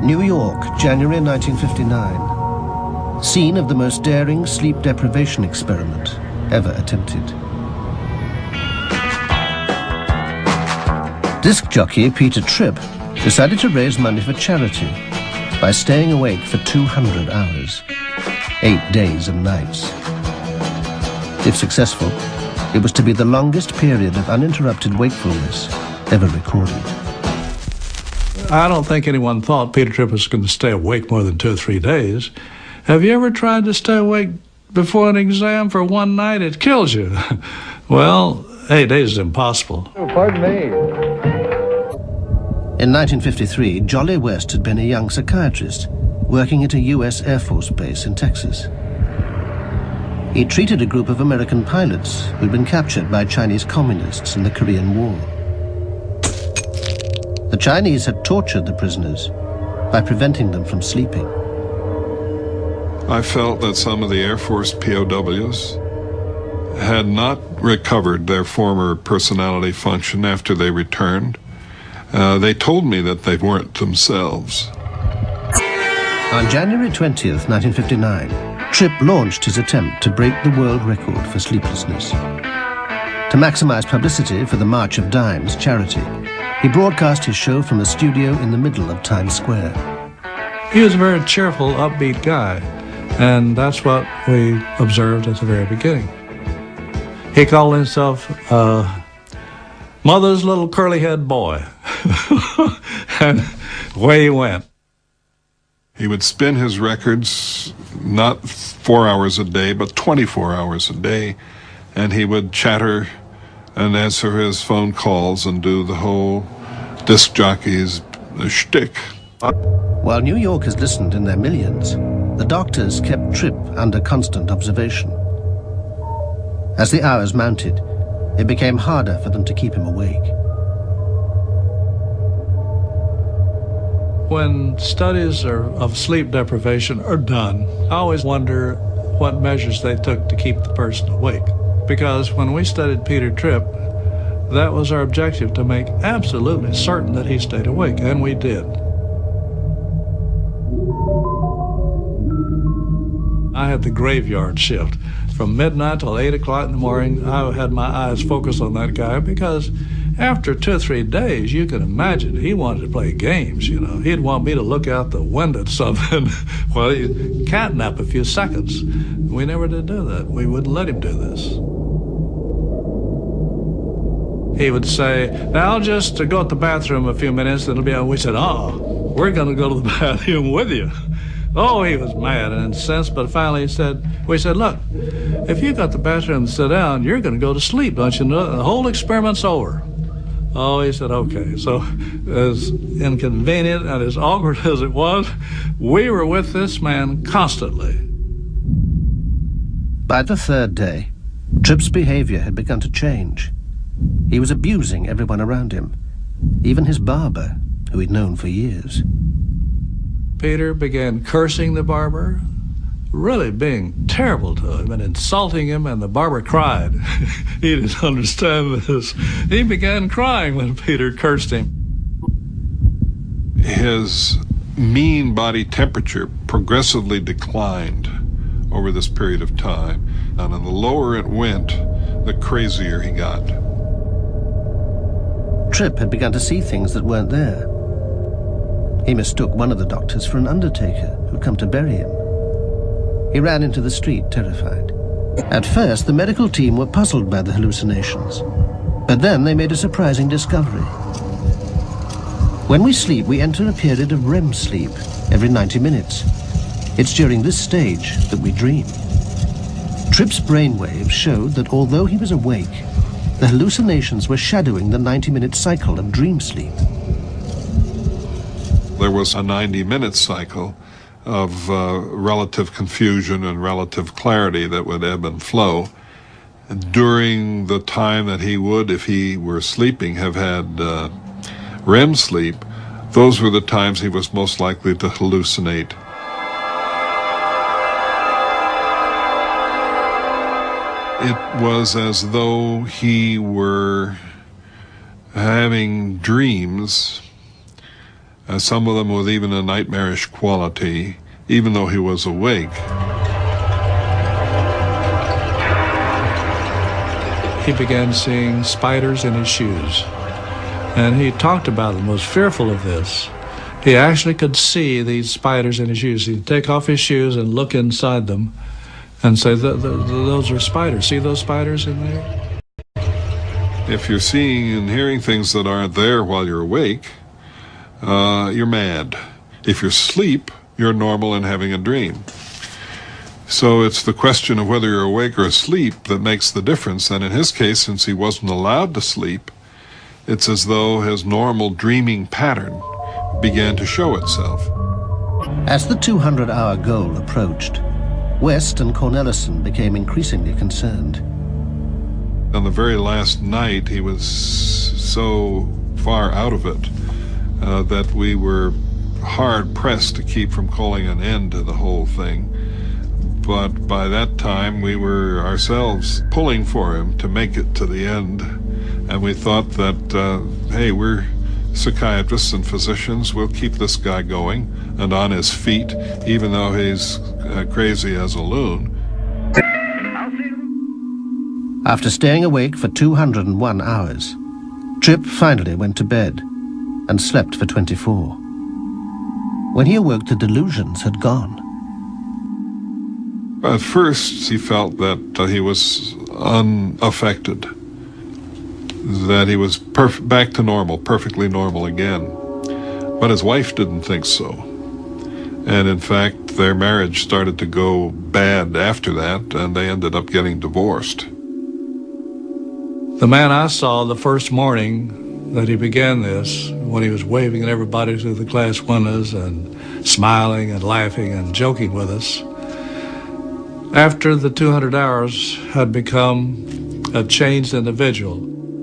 New York, January 1959. Scene of the most daring sleep deprivation experiment ever attempted. Disc jockey Peter Tripp decided to raise money for charity by staying awake for 200 hours, 8 days and nights. If successful, it was to be the longest period of uninterrupted wakefulness ever recorded. I don't think anyone thought Peter Tripp was going to stay awake more than 2 or 3 days. Have you ever tried to stay awake before an exam for one night? It kills you. Well, 8 days is impossible. Oh, pardon me. In 1953, Jolly West had been a young psychiatrist working at a U.S. Air Force base in Texas. He treated a group of American pilots who'd been captured by Chinese communists in the Korean War. The Chinese had tortured the prisoners by preventing them from sleeping. I felt that some of the Air Force POWs had not recovered their former personality function after they returned. They told me that they weren't themselves. On January 20th, 1959, Tripp launched his attempt to break the world record for sleeplessness. To maximize publicity for the March of Dimes charity, he broadcast his show from a studio in the middle of Times Square. He was a very cheerful, upbeat guy, and that's what we observed at the very beginning. He called himself Mother's little curly-head boy. And away he went. He would spin his records not 4 hours a day, but 24 hours a day, and he would chatter and answer his phone calls and do the whole disc jockey's shtick. While New Yorkers listened in their millions, the doctors kept Tripp under constant observation. As the hours mounted, it became harder for them to keep him awake. When studies of sleep deprivation are done, I always wonder what measures they took to keep the person awake. Because when we studied Peter Tripp, that was our objective, to make absolutely certain that he stayed awake, and we did. I had the graveyard shift. From midnight till 8 o'clock in the morning, I had my eyes focused on that guy, because after 2 or 3 days, you can imagine he wanted to play games, you know. He'd want me to look out the window at something. Well, he'd catnap a few seconds. We never did do that. We wouldn't let him do this. He would say, now I'll just go to the bathroom a few minutes, and it'll be on. We said, oh, we're going to go to the bathroom with you. Oh, he was mad and incensed, but finally we said, look, if you got the bathroom to sit down, you're going to go to sleep, don't you know? The whole experiment's over. Oh, he said, okay. So as inconvenient and as awkward as it was, we were with this man constantly. By the 3rd day, Tripp's behavior had begun to change. He was abusing everyone around him, even his barber, who he'd known for years. Peter began cursing the barber, really being terrible to him and insulting him, and the barber cried. He didn't understand this. He began crying when Peter cursed him. His mean body temperature progressively declined over this period of time, and the lower it went, the crazier he got. Tripp had begun to see things that weren't there. He mistook one of the doctors for an undertaker who'd come to bury him. He ran into the street, terrified. At first, the medical team were puzzled by the hallucinations, but then they made a surprising discovery. When we sleep, we enter a period of REM sleep every 90 minutes. It's during this stage that we dream. Tripp's brainwaves showed that although he was awake, the hallucinations were shadowing the 90-minute cycle of dream sleep. There was a 90-minute cycle of relative confusion and relative clarity that would ebb and flow. During the time that he would, if he were sleeping, have had REM sleep, those were the times he was most likely to hallucinate. It was as though he were having dreams some of them with even a nightmarish quality, even though he was awake. He began seeing spiders in his shoes, and he talked about them, was fearful of this. He actually could see these spiders in his shoes. He'd take off his shoes and look inside them and say, those are spiders. See those spiders in there? If you're seeing and hearing things that aren't there while you're awake, you're mad. If you're asleep, you're normal and having a dream. So it's the question of whether you're awake or asleep that makes the difference. And in his case, since he wasn't allowed to sleep, it's as though his normal dreaming pattern began to show itself. As the 200-hour goal approached, West and Cornelison became increasingly concerned. On the very last night, he was so far out of it that we were hard-pressed to keep from calling an end to the whole thing. But by that time, we were ourselves pulling for him to make it to the end. And we thought that, hey, we're psychiatrists and physicians. We'll keep this guy going and on his feet, even though he's crazy as a loon. After staying awake for 201 hours, Tripp finally went to bed and slept for 24. When he awoke, the delusions had gone. At first, he felt that he was unaffected, that he was back to normal, perfectly normal again. But his wife didn't think so. And in fact, their marriage started to go bad after that, and they ended up getting divorced. The man I saw the first morning that he began this, when he was waving at everybody through the glass windows and smiling and laughing and joking with us, after the 200 hours had become a changed individual.